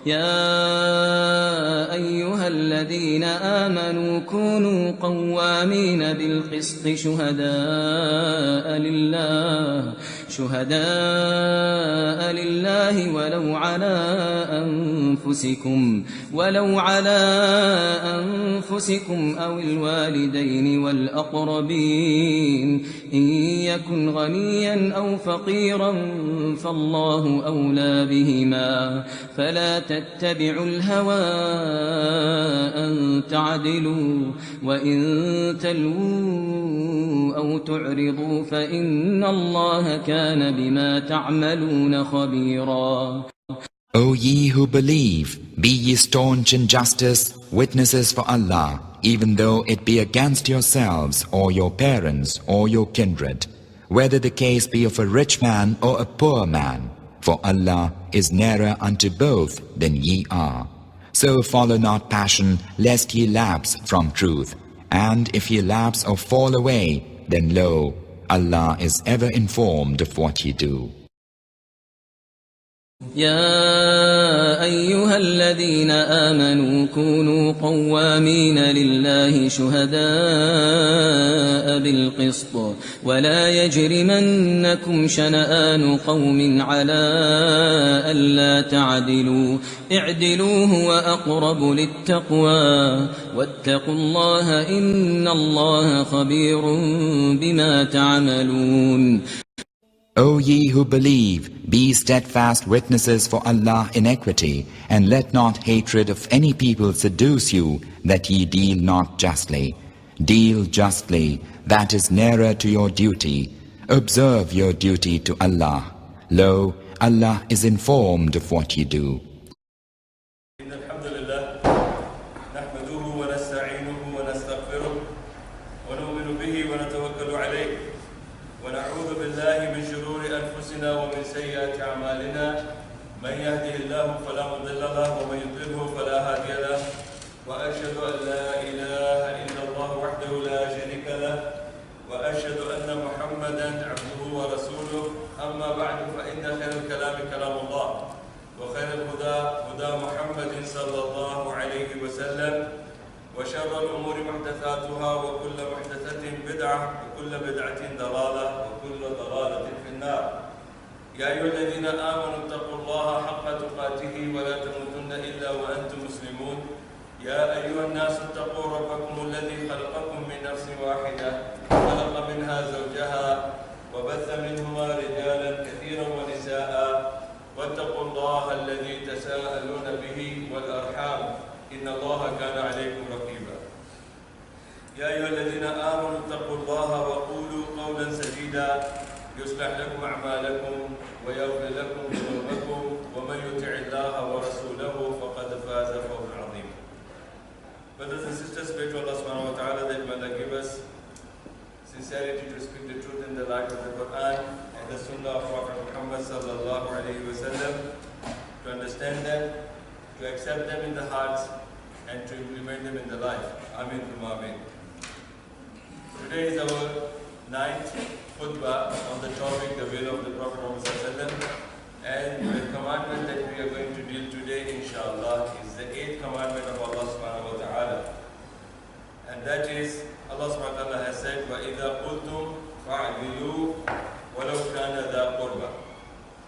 يا أيها الذين آمنوا كونوا قوامين بالقسط شهداء لله ولو على أنفسكم أو الوالدين والأقربين إن يكن غنيا أو فقيرا فالله أولى بهما فلا تتبعوا الهوى أن تعدلوا وإن تلووا أو تعرضوا فإن الله كان بما تعملون خبيرا. O ye who believe, be ye staunch in justice, witnesses for Allah, even though it be against yourselves or your parents or your kindred, whether the case be of a rich man or a poor man, for Allah is nearer unto both than ye are. So follow not passion, lest ye lapse from truth, and if ye lapse or fall away, then lo, Allah is ever informed of what ye do. يا أيها الذين آمنوا كونوا قوامين لله شهداء بالقسط ولا يجرمنكم شنآن قوم على ألا تعدلوا اعدلوا هو أقرب للتقوى واتقوا الله إن الله خبير بما تعملون. O ye who believe, be steadfast witnesses for Allah in equity, and let not hatred of any people seduce you, that ye deal not justly. Deal justly, that is nearer to your duty. Observe your duty to Allah. Lo, Allah is informed of what ye do. ومن سيئات أعمالنا من يهده الله فلا مضل له ومن يضلله فلا هادي له وأشهد أن لا إله إلا الله وحده لا شريك له وأشهد أن محمدا عبده ورسوله أما بعد فإن خير الكلام كلام الله وخير الهدى هدى محمد صلى الله عليه وسلم وشر الأمور محدثاتها وكل محدثة بدعة وكل بدعة ضلالة وكل ضلالة في النار. يا أيها الذين آمنوا اتقوا الله حق تقاته ولا تموتن إلا وأنتم مسلمون. يا أيها الناس اتقوا ربكم الذي خلقكم من نفس واحدة خلق منها زوجها وبث منهما رجالا كثيرا ونساء واتقوا الله الذي تساءلون به والأرحام إن الله كان عليكم رقيبا. يا أيها الذين آمنوا اتقوا الله وقولوا قولا سديدا يصلح لكم أعمالكم ويغفر لكم ذنوبكم ومن يطع الله ورسوله فقد فاز فوزا عظيما. Brothers and sisters, pray to Allah subhanahu wa ta'ala that may Allah give us sincerity to speak the truth in the light of the Quran and the Sunnah of Prophet Muhammad sallallahu alayhi wa sallam, to understand them, to accept them in the hearts, and to implement them in the life. Ameen thumma ameen. Today is our 9th Pbuh on the topic, the will of the Prophet Muhammad sallallahu alayhi wa sallam, and the commandment that we are going to deal today, inshallah, is the 8th commandment of Allah subhanahu wa ta'ala. And that is, Allah subhanahu wa ta'ala has said, وَإِذَا قُلْتُمْ فَعْدِلُوا وَلَوْ كَانَ ذَا قُرْبَى.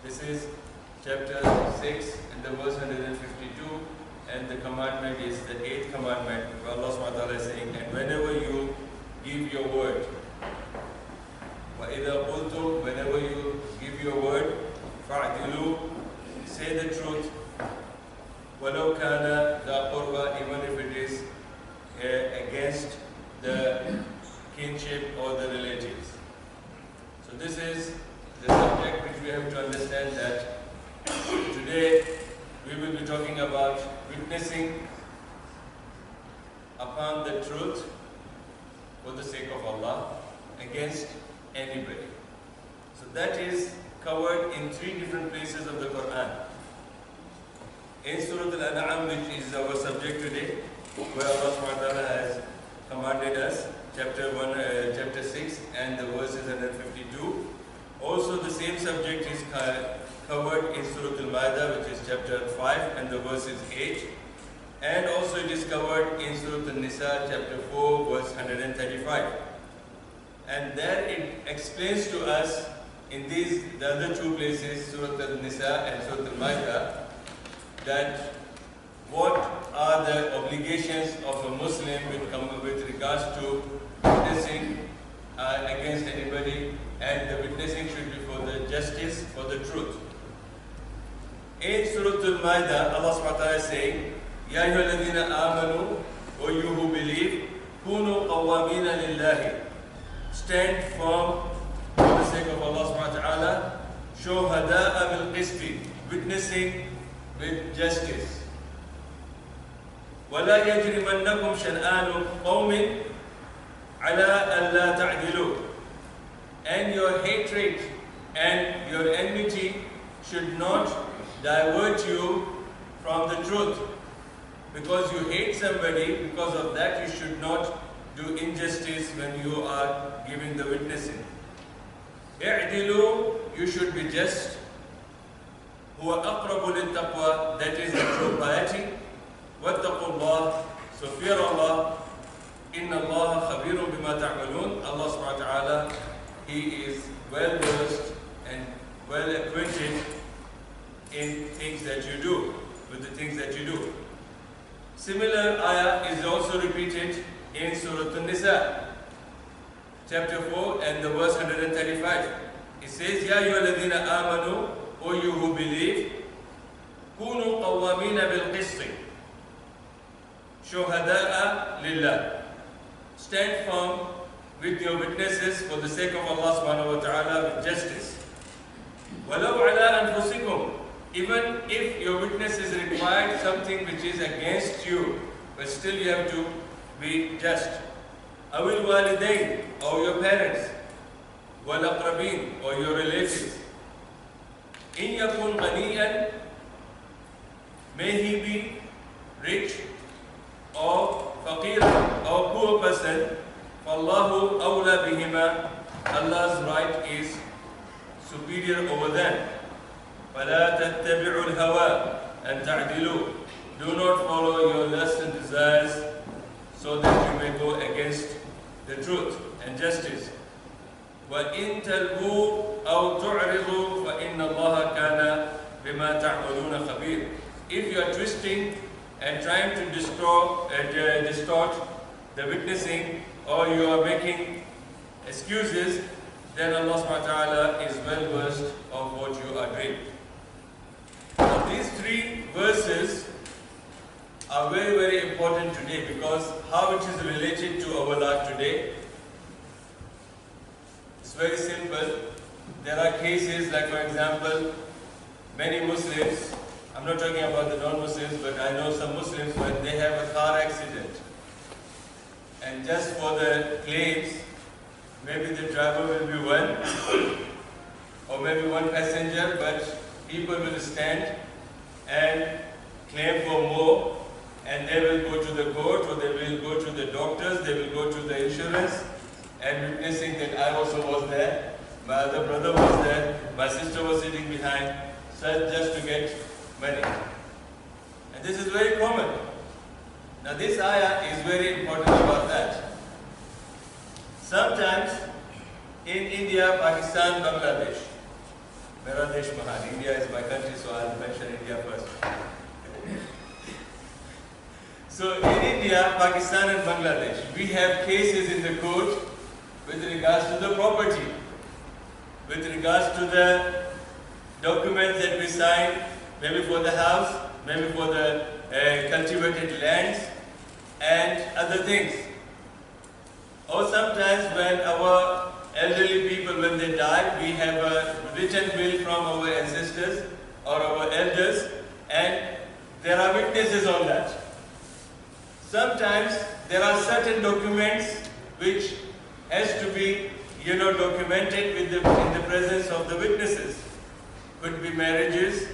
This is chapter 6 and the verse 152, and the commandment is the 8th commandment where Allah subhanahu wa ta'ala is saying, and whenever you give your word, وَإِذَا قُلْتُمْ, whenever you give your word, فَعْدِلُوا, say the truth, وَلَوْ كَانَ ذَا قُرْبَى, even if it is against the kinship or the relatives. So this is the subject which we have to understand, that today we will be talking about witnessing upon the truth for the sake of Allah against anybody. So that is covered in 3 different places of the Quran. In Surah Al-An'am, which is our subject today, where Allah subhanahu wa ta'ala has commanded us, chapter 6 and the verses 152. Also the same subject is covered in Surah Al-Ma'idah, which is chapter 5 and the verses 8. And also it is covered in Surah Al-Nisa, chapter 4, verse 135. And there it explains to us in the other two places, Surah Al-Nisa and Surah Al-Ma'idah, that what are the obligations of a Muslim with regards to witnessing against anybody, and the witnessing should be for the justice, for the truth. In Surah Al-Ma'idah, Allah subhanahu wa ta'ala is saying, Ya ayyuhalladhina amanu, O you who believe, kunu qawwamina lillahi, stand firm for the sake of Allah subhanahu wa ta'ala, shuhada'a bil qisti, witnessing with justice. وَلَا يَجْرِمَنَّكُمْ شَنْآنُ قَوْمٍ عَلَىٰ أَلَّا تَعْدِلُوا. And your hatred and your enmity should not divert you from the truth. Because you hate somebody, because of that you should not do injustice when you are giving the witnessing. اعْدِلُوا, you should be just. هُوَ أَقْرَبُ لِلتَّقْوَى, that is the true piety. وَاتَّقُوا اللَّهِ, so fear Allah. إِنَّ اللَّهَ خَبِيرٌ بِمَا تَعْمَلُونَ. Allah subhanahu wa ta'ala, He is well versed and well acquainted in things that you do, with the things that you do. Similar ayah is also repeated in Surah An-Nisa, chapter 4 and the verse 135. It says, Ya ayyuhalladhina amanu, O you who believe, kunu qawwamina bil qisti, shuhada'a lillah. Stand firm with your witnesses for the sake of Allah subhanahu wa ta'ala with justice. Walau ala anfusikum, even if your witnesses require something which is against you, but still you have to be just. Awil walidain, or your parents, wal aqrabin, or your relatives. In yakun ghaniyan, may he be rich or faqir or poor person, fallahu awla bihima, Allah's right is superior over them. فَلَا تَتَّبِعُوا الْهَوَىٰ أَن تَعْدِلُوا. Do not follow your lusts and desires so that you may go against the truth and justice. وَإِن تَلْبُوا أَوْ تُعْرِضُوا فَإِنَّ اللَّهَ كَانَ بِمَا تَعْمَلُونَ خَبِيرٌ. If you are twisting and trying to distort the witnessing, or you are making excuses, then Allah subhanahu wa ta'ala is well versed of what you are doing. Now, these three verses are very, very important today, because how it is related to our life today. It's very simple. There are cases like, for example, many Muslims, I'm not talking about the non-Muslims, but I know some Muslims, when they have a car accident, and just for the claims, maybe the driver will be one, or maybe one passenger, but people will stand and claim for more, and they will go to the court, or they will go to the doctors, they will go to the insurance, and witnessing that I also was there, my other brother was there, my sister was sitting behind, just to get money. And this is very common. Now this ayah is very important about that. Sometimes in India, Pakistan, Bangladesh, Mera Desh Mahan, India is my country, so I'll mention India first. So in India, Pakistan and Bangladesh, we have cases in the court with regards to the property, with regards to the documents that we sign, maybe for the house, maybe for the cultivated lands and other things. Or sometimes when our elderly people, when they die, we have a written will from our ancestors or our elders, and there are witnesses on that. Sometimes there are certain documents which has to be, documented in the presence of the witnesses. Could be marriages,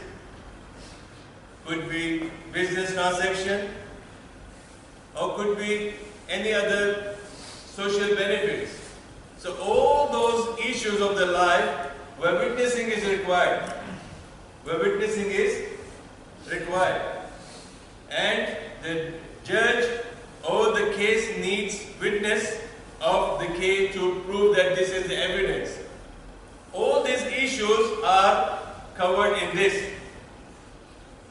could be business transaction, or could be any other social benefits. So all those issues of the life where witnessing is required. where witnessing is required. And the judge or the case needs witness of the case to prove that this is the evidence. All these issues are covered in this.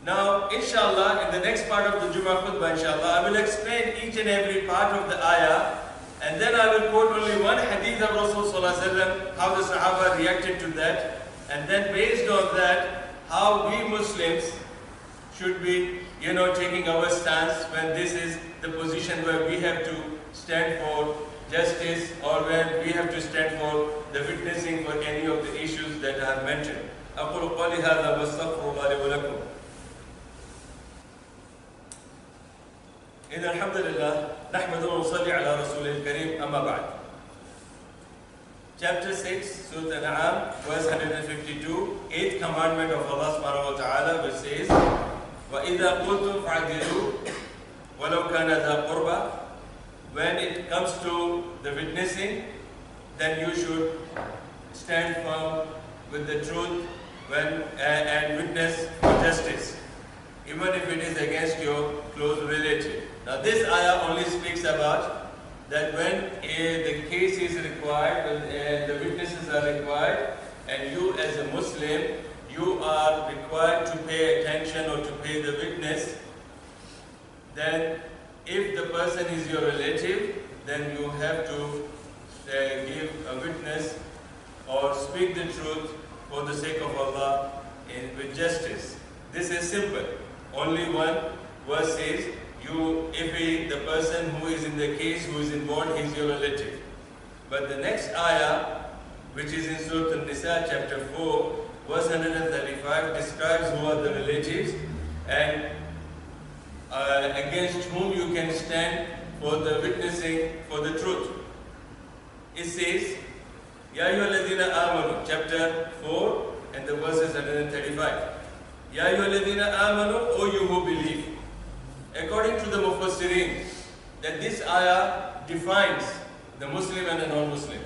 Now, inshallah, in the next part of the Jummah khutbah, inshallah, I will explain each and every part of the ayah, and then I will quote only one hadith of Rasul sallallahu alaihi wasallam, how the Sahaba reacted to that, and then based on that, how we Muslims should be, taking our stance when this is the position where we have to stand for justice or when we have to stand for the witnessing for any of the issues that I have mentioned. أقول قولي هذا واستغفر الله لي ولكم. إن الحمد لله نحمده ونصلي على رسوله الكريم أما بعد. Chapter 6, Surah Al-An'am, verse 152, 8th commandment of Allah subhanahu wa ta'ala, which says, وَإِذَا قُلْتُمْ فَعْدِلُوا وَلَوْ كَانَ ذَا قُرْبَى. When it comes to the witnessing, then you should stand firm with the truth and witness for justice, even if it is against your close relative. Now this ayah only speaks about that when the case is required, when the witnesses are required, and you as a Muslim, you are required to pay attention or to pay the witness, then if the person is your relative, then you have to give a witness or speak the truth for the sake of Allah with justice. This is simple. Only one verse says, if the person who is in the case, who is involved, he is your relative. But the next ayah, which is in Surah An-Nisa, chapter 4, verse 135, describes who are the relatives and against whom you can stand for the witnessing for the truth. It says, Ya ayyuhalladhina amanu, chapter 4, and the verse is 135. Ya ayyuhalladhina amanu, O you who believe. According to the Mufassirin, that this ayah defines the Muslim and the non-Muslim.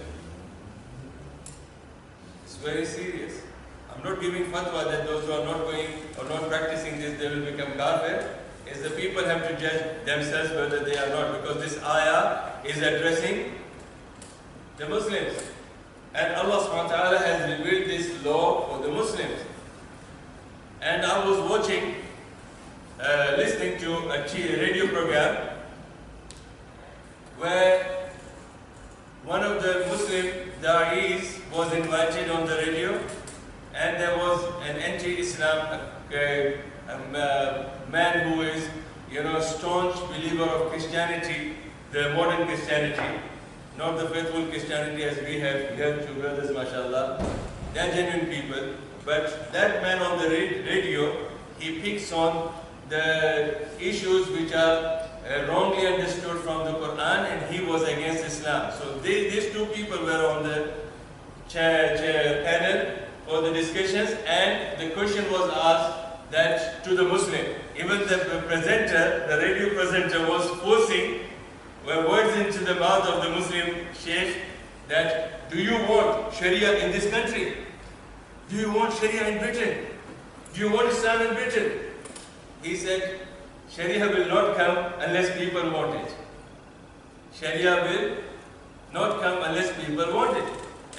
It's very serious. I'm not giving fatwa that those who are not going or not practicing this, they will become kafir. Is the people have to judge themselves whether they are not, because this ayah is addressing the Muslims. And Allah subhanahu wa ta'ala has revealed this law for the Muslims. And I was listening to a radio program where one of the Muslim da'is was invited on the radio, and there was an anti-Islam man who is, staunch believer of Christianity, the modern Christianity, not the faithful Christianity as we have here, two brothers, mashallah. They are genuine people. But that man on the radio, he picks on the issues which are wrongly understood from the Quran, and he was against Islam. So these two people were on the panel for the discussions, and the question was asked that to the Muslim. Even the presenter, the radio presenter, was forcing words into the mouth of the Muslim sheikh that, do you want Sharia in this country? Do you want Sharia in Britain? Do you want Islam in Britain? He said, Sharia will not come unless people want it. Sharia will not come unless people want it.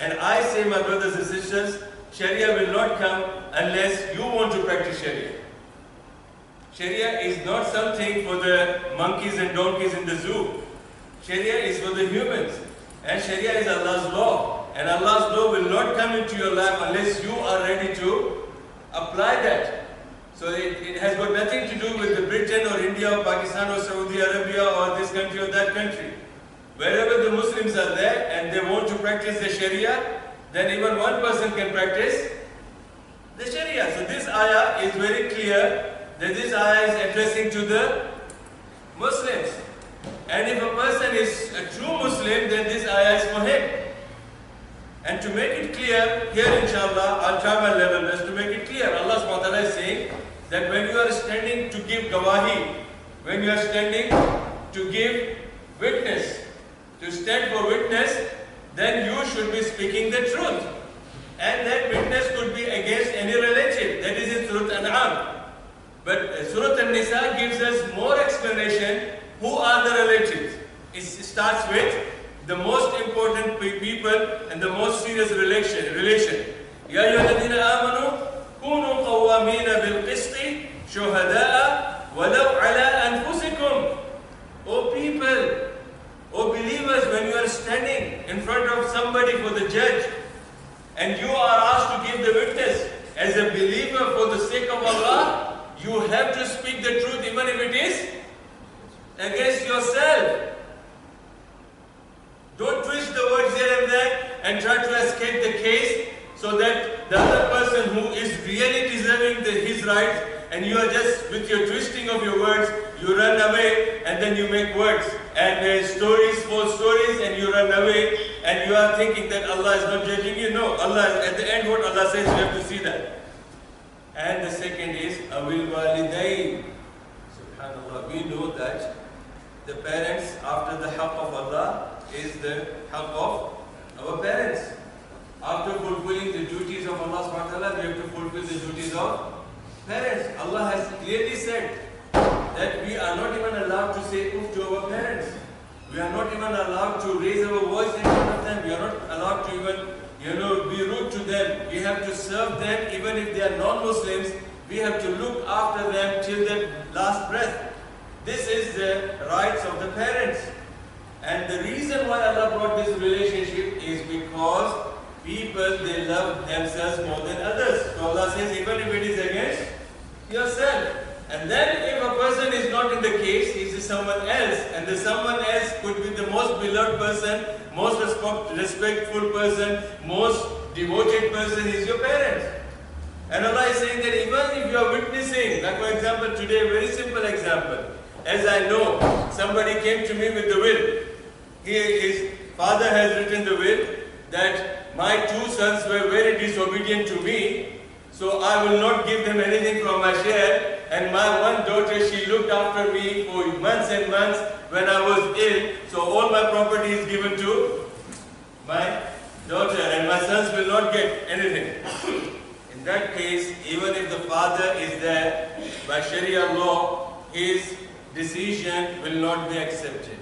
And I say, my brothers and sisters, Sharia will not come unless you want to practice Sharia. Sharia is not something for the monkeys and donkeys in the zoo. Sharia is for the humans. And Sharia is Allah's law. And Allah's law will not come into your life unless you are ready to apply that. So it has got nothing to do with the Britain or India or Pakistan or Saudi Arabia or this country or that country. Wherever the Muslims are there and they want to practice the Sharia, then even one person can practice the Sharia. So this ayah is very clear that this ayah is addressing to the Muslims. And if a person is a true Muslim, then this ayah is for him. And to make it clear, here inshallah, I'll try my level best to make it clear. Allah subhanahu wa ta'ala is saying that when you are standing to give gawahi, when you are standing to give witness, to stand for witness, then you should be speaking the truth. And that witness could be against any relative. That is in Surah An'am. But Surah An-Nisa gives us more explanation who are the relatives. It starts with the most important people and the most serious relation. Ya ayyuhalladhina amanu kunu qawwamina bil qisti shuhada'a walau ala anfusikum. O people, O believers, when you are standing in front of somebody for the judge and you are asked to give the witness as a believer for the sake of Allah, you have to speak the truth even if it is against yourself. Don't twist the words here and there and try to escape the case so that the other person who is really deserving his rights, and you are just with your twisting of your words, you run away and then you make words and stories, false stories, and you run away and you are thinking that Allah is not judging you. No, Allah, at the end what Allah says, you have to see that. And the second is awil walidain. Subhanallah, we know that the parents, after the haqq of Allah, is the haqq of our parents. After fulfilling the duties of Allah subhanahu wa ta'ala, we have to fulfill the duties of parents. Allah has clearly said that we are not even allowed to say oof to our parents. We are not even allowed to raise our voice in front of them. We are not allowed to even, be rude to them. We have to serve them even if they are non-Muslims. We have to look after them till their last breath. This is the rights of the parents. And the reason why Allah brought this relationship is because people, they love themselves more than others. So Allah says, even if it is against yourself. And then if a person is not in the case, he is someone else, and the someone else could be the most beloved person, most respectful person, most devoted person is your parents. And Allah is saying that even if you are witnessing, like for example today, a very simple example. As I know, somebody came to me with the will. His father has written the will that my two sons were very disobedient to me, so I will not give them anything from my share. And my one daughter, she looked after me for months and months when I was ill, so all my property is given to my daughter, and my sons will not get anything. In that case, even if the father is there, by Sharia law, his decision will not be accepted.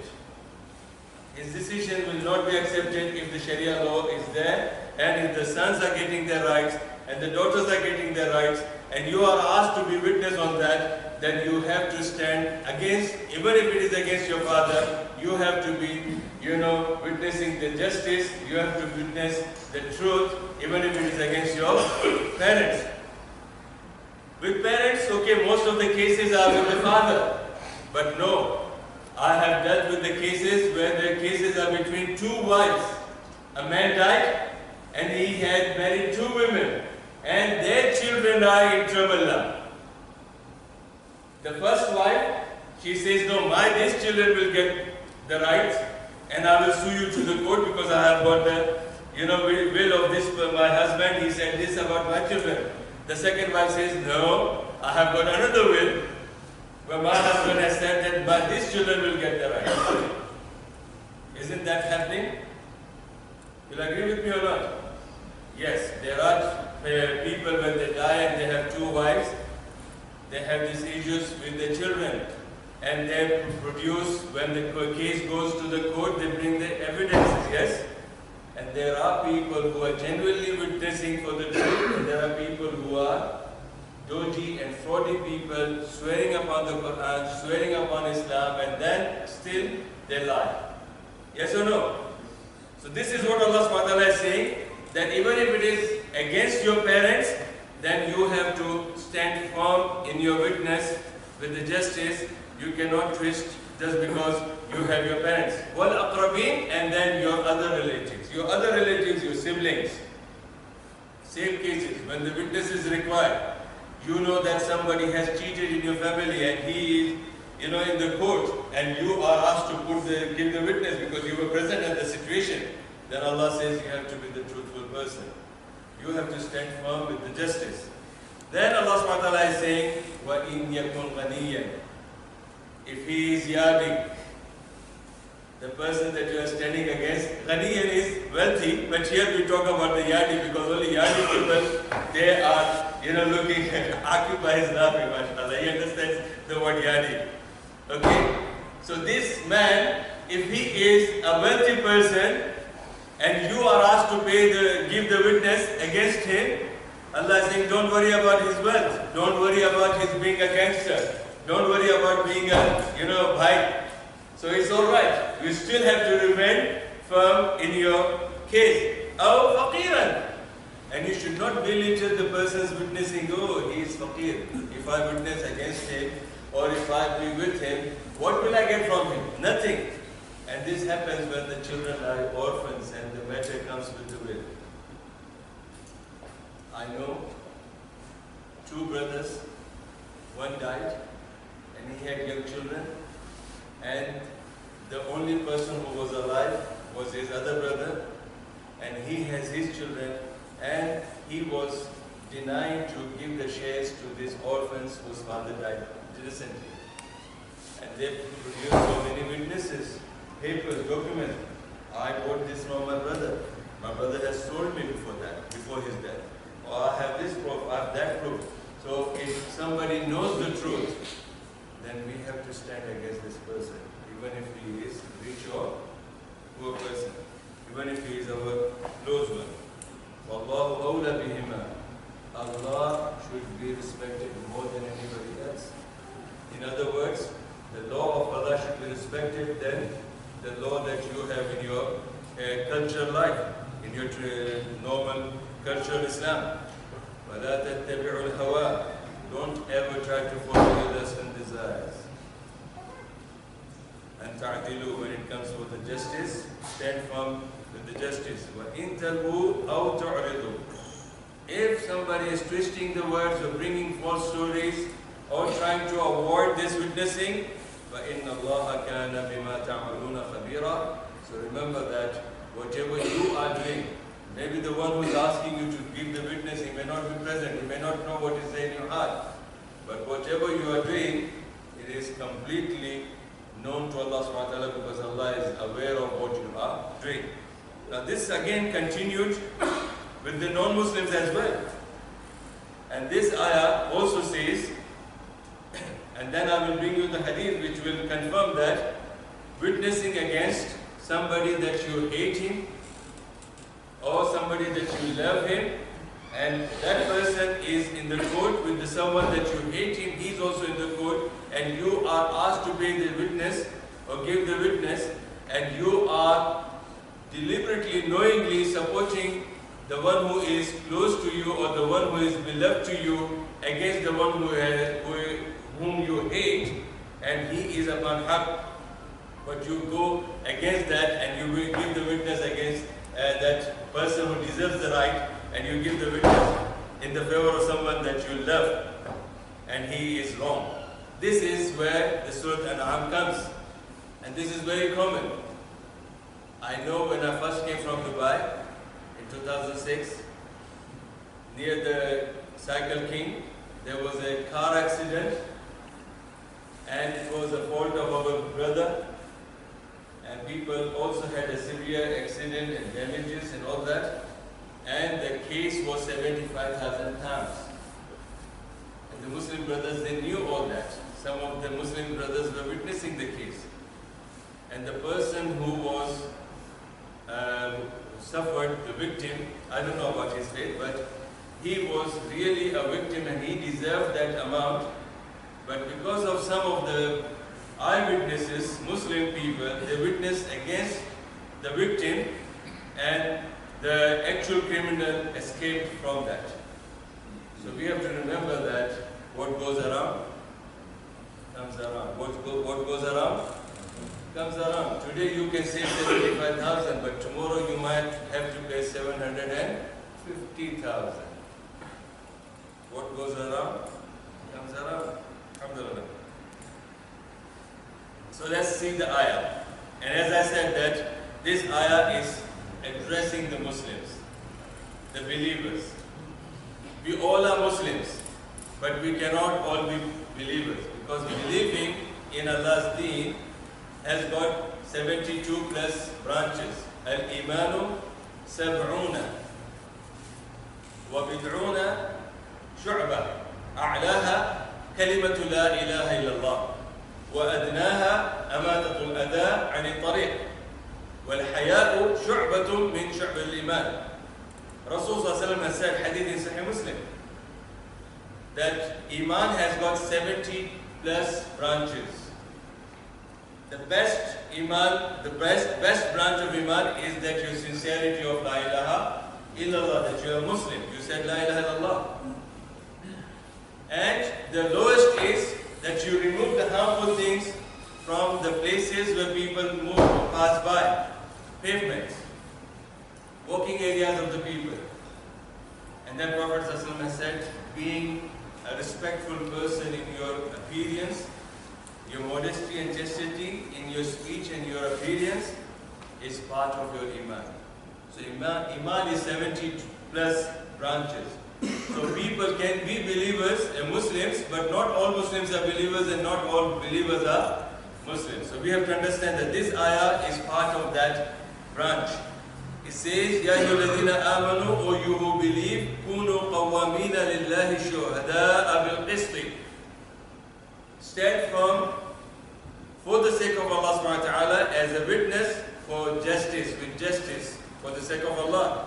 His decision will not be accepted if the Sharia law is there, and if the sons are getting their rights, and the daughters are getting their rights, and you are asked to be witness on that, then you have to stand against, even if it is against your father, you have to be, witnessing the justice, you have to witness the truth, even if it is against your parents. With parents, okay, most of the cases are with the father, but no, I have dealt with the cases where the cases are between two wives. A man died and he had married two women, and their children are in trouble now. The first wife, she says, no, these children will get the rights, and I will sue you to the court because I have got the will of this, my husband, he said this about my children. The second wife says, no, I have got another will where my husband has said that these children will get the rights. Isn't that happening? You'll agree with me or not? Yes, there are people when they die and they have two wives, they have these issues with their children, and they produce, when the case goes to the court, they bring the evidences, yes? And there are people who are genuinely witnessing for the truth, and there are people who are dodgy and fraudy people, swearing upon the Quran, swearing upon Islam, and then still they lie. Yes or no? So this is what Allah subhanahu wa ta'ala is saying, that even if it is against your parents, then you have to stand firm in your witness with the justice. You cannot twist just because you have your parents. Wal aqrabin, and then your other relatives. Your other relatives, your siblings. Same cases, when the witness is required, you know that somebody has cheated in your family and he is in the court, and you are asked to give the witness because you were present at the situation, then Allah says you have to be the truthful person. You have to stand firm with the justice. Then Allah subhanahu wa ta'ala is saying, وَإِنْ يَكُنْ غَنِيًّا. If he is yarding, the person that you are standing against. Ghaniyan is wealthy, but here we talk about the yadi because only yadi people, they are, looking Akiba is laughing, mashallah. He understands the word yadi. Okay? So this man, if he is a wealthy person and you are asked to give the witness against him, Allah is saying, don't worry about his wealth. Don't worry about his being a gangster. Don't worry about being a bhai. So it's alright. You still have to remain firm in your case. Aw faqiran. And you should not belittle the person's witnessing, oh, he is faqir. If I witness against him or if I be with him, what will I get from him? Nothing. And this happens when the children are orphans and the matter comes with the will. I know 2 brothers, one died and he had young children, and the only person who was alive was his other brother, and he has his children, and he was denying to give the shares to these orphans whose father died recently. And they produced so many witnesses, papers, documents. I bought this from my brother. My brother has told me before his death. Or I have this proof, I have that proof. So if somebody knows the truth, then we have to stand against this person, even if he is rich or poor person, even if he is our close one. Wallahu awla bihima. Allah should be respected more than anybody else. In other words, the law of Allah should be respected than the law that you have in your cultural life, in your normal cultural Islam. وَلَا تَتَّبِعُوا الْهَوَىٰ. Don't ever try to follow your lust and desires. And ta'dilu, when it comes to the justice, stand firm with the justice. وَإِن تَلْوُوا أَوْ تُعْرِضُوا. If somebody is twisting the words or bringing false stories or trying to avoid this witnessing, فَإِنَّ اللَّهَ كَانَ بِمَا تَعْمَلُونَ خَبِيرًا. So remember that whatever you are doing, maybe the one who is asking you to give the witness, he may not be present, he may not know what is there in your heart. But whatever you are doing, it is completely known to Allah subhanahu wa ta'ala because Allah is aware of what you are doing. Now this again continued with the non-Muslims as well. And this ayah also says, and then I will bring you the hadith which will confirm that witnessing against somebody that you hate him or somebody that you love him, and that person is in the court with someone that you hate him, he is also in the court, and you are asked to pay the witness or give the witness, and you are deliberately, knowingly supporting the one who is close to you or the one who is beloved to you against the one whom you hate, and he is upon haqq, but you go against that and you will give the witness against that person who deserves the right, and you give the witness in the favor of someone that you love, and he is wrong. This is where the Surah An'am comes, and this is very common. I know when I first came from Dubai in 2006, near the Cycle King, there was a car accident, and it was a fault of our brother, and people also had a severe accident and damages and all that, and the case was 75,000 pounds. And the Muslim brothers, they knew all that. Some of the Muslim brothers were witnessing the case. And the person who was suffered, the victim, I don't know about his fate, but he was really a victim and he deserved that amount. But because of some of the eyewitnesses, Muslim people, they witnessed against the victim, and the actual criminal escaped from that. So we have to remember that what goes around comes around. What goes around comes around. Today you can save 75,000, but tomorrow you might have to pay 750,000. What goes around comes around. Alhamdulillah. So let's see the ayah. And as I said that this ayah is addressing the Muslims, the believers. We all are Muslims, but we cannot all be believers, because believing in Allah's deen has got 72 plus branches. Al-Imanu sab'una wa bid'una shu'bah. A'laha kalimatu la ilaha illallah. Wa adnaha amatatul adha 'ani tariq. Wal haya'u shu'batun min shu'b al-iman. Rasul sallallahu alaihi wasallam has said, hadith in Sahih Muslim, that Iman has got 70 plus branches. The best Iman, the best branch of Iman is that your sincerity of La ilaha illallah, that you are Muslim. You said La ilaha illallah. And the lowest is that you remove the harmful things from the places where people move or pass by. Pavements, walking areas of the people. And then Prophet ﷺ has said, being a respectful person in your appearance, your modesty and chastity in your speech and your appearance is part of your Iman. So Iman is 70 plus branches. So people can be believers and Muslims, but not all Muslims are believers and not all believers are Muslims. So we have to understand that this ayah is part of that branch. It says, Ya ayyuhalladhina amanu, O you who believe, kunu qawwamina lillahi shuhada'a bil qisti. Stand firm for the sake of Allah subhanahu wa ta'ala as a witness for justice, with justice, for the sake of Allah.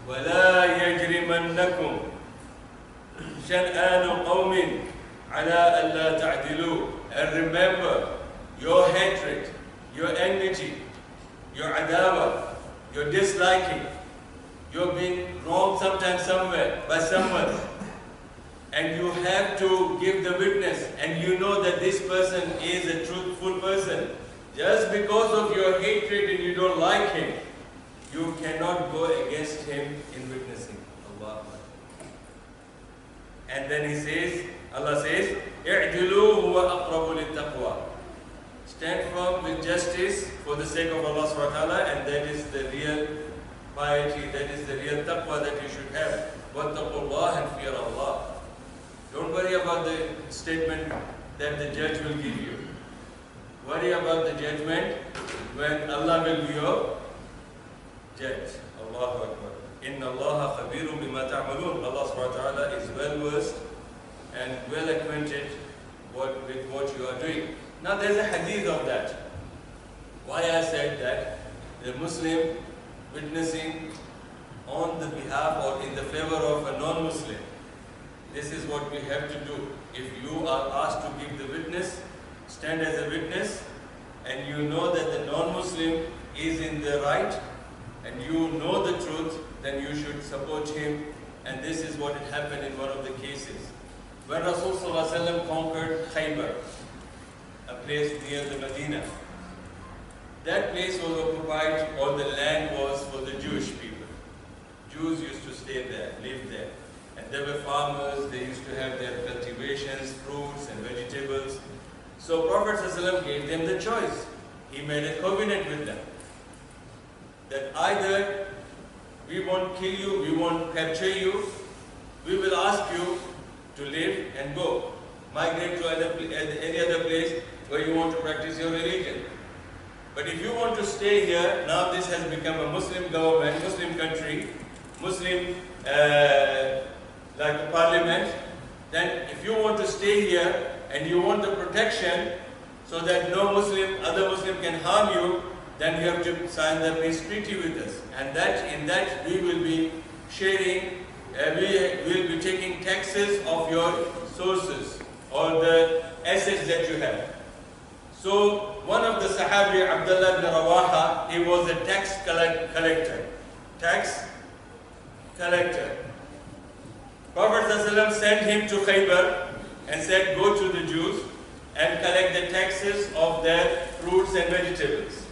وَلَا يَجْرِمَنَّكُمْ شَنْآنُ قَوْمٍ عَلَىٰ أَلَّا تَعْدِلُوا. And remember, your hatred, your enmity, your adawa, your disliking, you're being wrong sometimes somewhere by someone, and you have to give the witness, and you know that this person is a truthful person. Just because of your hatred and you don't like him, you cannot go against him in witnessing. Allah. And then he says, Allah says, اعدلوا هو أقرب للتقوى. Stand firm with justice for the sake of Allah subhanahu wa ta'ala, and that is the real piety, that is the real taqwa that you should have. وَاتَّقُوا اللَّهَ and fear Allah. Don't worry about the statement that the judge will give you. Worry about the judgment when Allah will be your judge. Allahu Akbar. Inna Allah khabirum bima ta'malun. Allah subhanahu wa ta'ala is well versed and well acquainted with what you are doing. Now there's a hadith of that. Why I said that the Muslim witnessing on the behalf or in the favor of a non-Muslim. This is what we have to do. If you are asked to give the witness, stand as a witness, and you know that the non-Muslim is in the right, and you know the truth, then you should support him. And this is what had happened in one of the cases. When Rasulullah ﷺ conquered Khaybar, a place near the Medina, that place was occupied, or the land was for the Jewish people. Jews used to stay there, live there. And they were farmers, they used to have their cultivations, fruits and vegetables. So Prophet ﷺ gave them the choice. He made a covenant with them, that either we won't kill you, we won't capture you, we will ask you to live and go. Migrate to any other place where you want to practice your religion. But if you want to stay here, now this has become a Muslim government, Muslim country, Muslim like the parliament, then if you want to stay here and you want the protection so that no Muslim, other Muslim can harm you, then you have to sign the peace treaty with us. And in that we will be sharing, we will be taking taxes of your sources or the assets that you have. So one of the Sahabi, Abdullah ibn Rawaha, he was a tax collector. Tax collector. Prophet ﷺ sent him to Khaybar and said, go to the Jews and collect the taxes of their fruits and vegetables.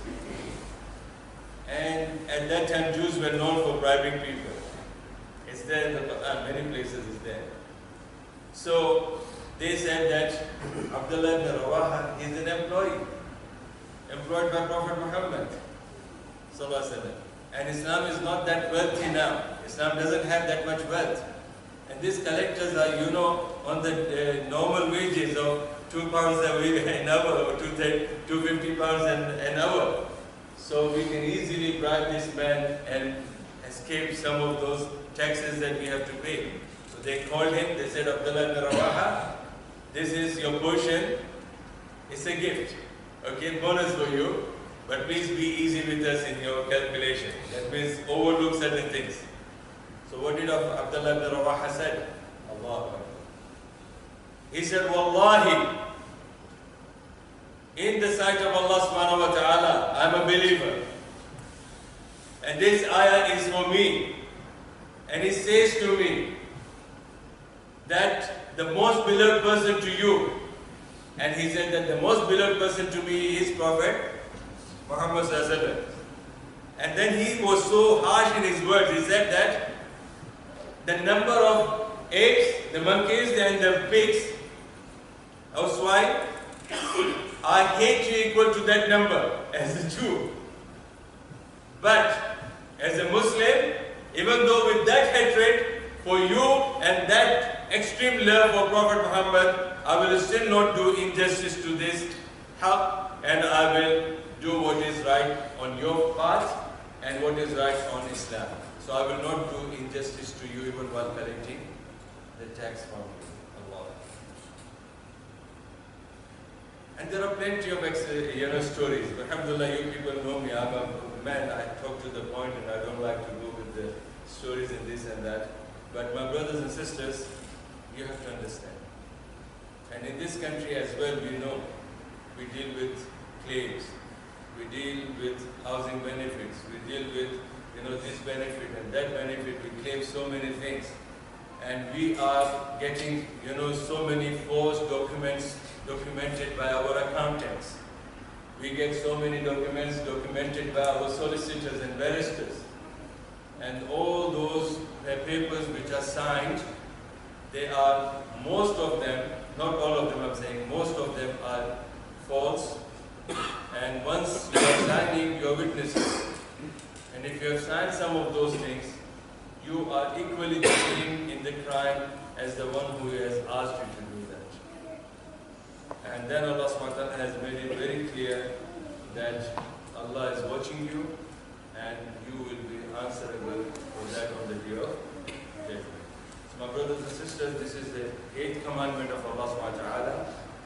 And at that time, Jews were known for bribing people. It's there in the Quran, many places it's there. So they said that Abdullah ibn Rawaha is an employee, employed by Prophet Muhammad sallallahu alaihi wasallam. And Islam is not that wealthy now. Islam doesn't have that much wealth. And these collectors are, on the normal wages of 2 pounds an hour or 250 pounds an hour. So we can easily bribe this man and escape some of those taxes that we have to pay. So they called him, they said, Abdullah ibn Rawaha, this is your portion, it's a gift. Okay, bonus for you, but please be easy with us in your calculation. That means overlook certain things. So what did Abdullah ibn Rawaha said? Allah Akbar. He said, Wallahi, in the sight of Allah subhanahu wa ta'ala, I'm a believer. And this ayah is for me. And He says to me that the most beloved person to you, and He said that the most beloved person to me is Prophet Muhammad sallallahu alaihi wasallam. And then He was so harsh in His words. He said that the number of apes, the monkeys and the pigs or swine, I hate you equal to that number as a Jew. But as a Muslim, even though with that hatred for you and that extreme love for Prophet Muhammad, I will still not do injustice to this haqq, and I will do what is right on your path and what is right on Islam. So I will not do injustice to you even while collecting the tax from you. Allah. And there are plenty of stories. Alhamdulillah, you people know me. I'm a man, I talk to the point and I don't like to go with the stories and this and that. But my brothers and sisters, you have to understand. And in this country as well, we know, we deal with claims, we deal with housing benefits, we deal with this benefit and that benefit, we claim so many things. And we are getting so many false documents documented by our accountants. We get so many documents documented by our solicitors and barristers. And all those papers which are signed, they are, most of them, not all of them I'm saying, most of them are false. And once you are signing your witnesses, and if you have signed some of those things, you are equally joining in the crime as the one who has asked you to do that. And then Allah subhanahu wa ta'ala has made it very clear that Allah is watching you and you will be answerable for that on the day of judgment. So my brothers and sisters, this is the 8th commandment of Allah subhanahu wa ta'ala,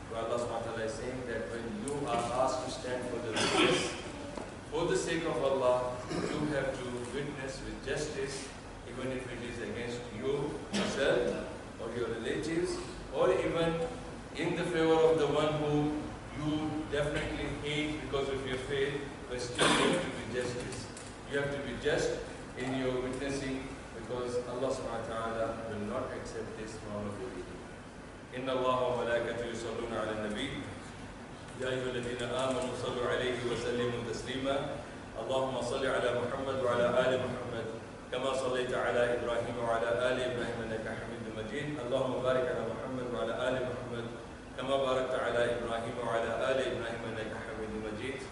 where Allah subhanahu wa ta'ala is saying that when you are asked to stand for the witness, for the sake of Allah, you have to witness with justice, even if it is against you, yourself, or your relatives, or even in the favor of the one who you definitely hate because of your faith, but still you have to be justice. You have to be just in your witnessing, because Allah subhanahu wa ta'ala will not accept this form of your deed. Inna Allah wa malaikatahu yusalluna ala nabi. Ya ayyuhalladhina amanu sallu alayhi wa sallimu taslima. Allahumma salli ala Muhammad wa ala ali Muhammad. كما صليت على إبراهيم وعلى آل إبراهيم إنك حميد مجيد. اللهم بارك على محمد وعلى آل محمد كما باركت على إبراهيم وعلى آل إبراهيم إنك حميد مجيد.